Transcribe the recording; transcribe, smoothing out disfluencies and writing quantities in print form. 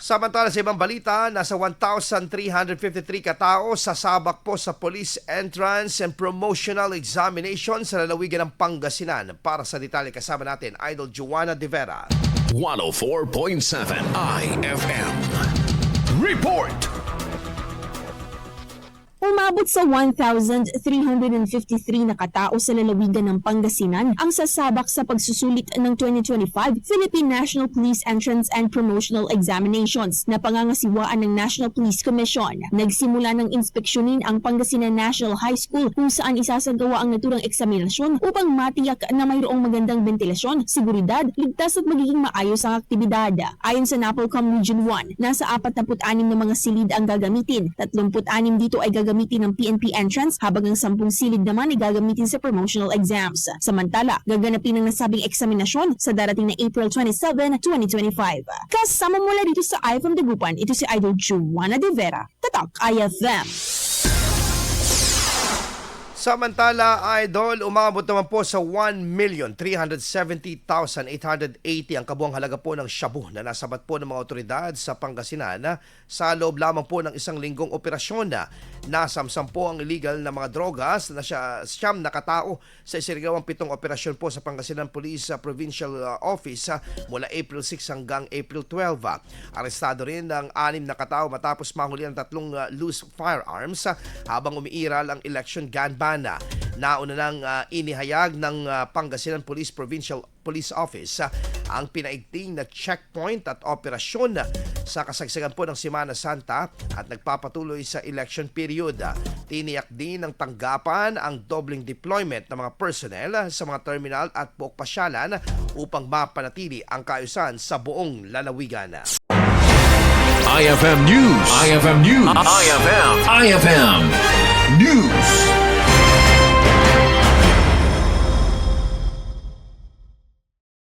Samantala sa ibang balita, nasa 1,353 katao sasabak po sa Police Entrance and Promotional Examination sa lalawigan ng Pangasinan. Para sa detalye kasama natin, Idol Joanna De Vera. 104.7 IFM. Report! Umabot sa 1,353 na katao sa lalawigan ng Pangasinan ang sasabak sa pagsusulit ng 2025 Philippine National Police Entrance and Promotional Examinations na pangangasiwaan ng National Police Commission. Nagsimula ng inspeksyonin ang Pangasinan National High School kung saan isasagawa ang naturang eksaminasyon upang matiyak na mayroong magandang ventilasyon, seguridad, ligtas at magiging maayos ang aktibidad. Ayon sa NAPOLCOM Region 1, nasa 46 na mga silid ang gagamitin. 36 dito ay gagamitin ng PNP entrance habang ang 10 silid naman ay gagamitin sa promotional exams. Samantala, gaganapin ang nasabing eksaminasyon sa darating na April 27, 2025. Kasama mula dito sa IFM Dagupan, ito si Idol Joanna De Vera, Tatak IFM. Samantala, Idol, umabot naman po sa 1,370,880 ang kabuang halaga po ng shabu na nasabat po ng mga otoridad sa Pangasinan sa loob lamang po ng isang linggong operasyon. Nasamsam po ang illegal na mga drogas na siyam na katao sa isinagawang 7 operasyon po sa Pangasinan Police Provincial Office mula April 6 hanggang April 12. Arestado rin ang 6 na katao matapos mahuli ang 3 loose firearms habang umiiral ang election gun ban. Nauna nang inihayag ng Pangasinan Police Provincial Police Office ang pinaigting na checkpoint at operasyon sa kasagsagan po ng Semana Santa at nagpapatuloy sa election period. Tiniyak din ng tanggapan ang dobling deployment ng mga personnel sa mga terminal at buok pasyalan upang mapanatili ang kaayusan sa buong lalawigan. IFM News. IFM News. IFM News.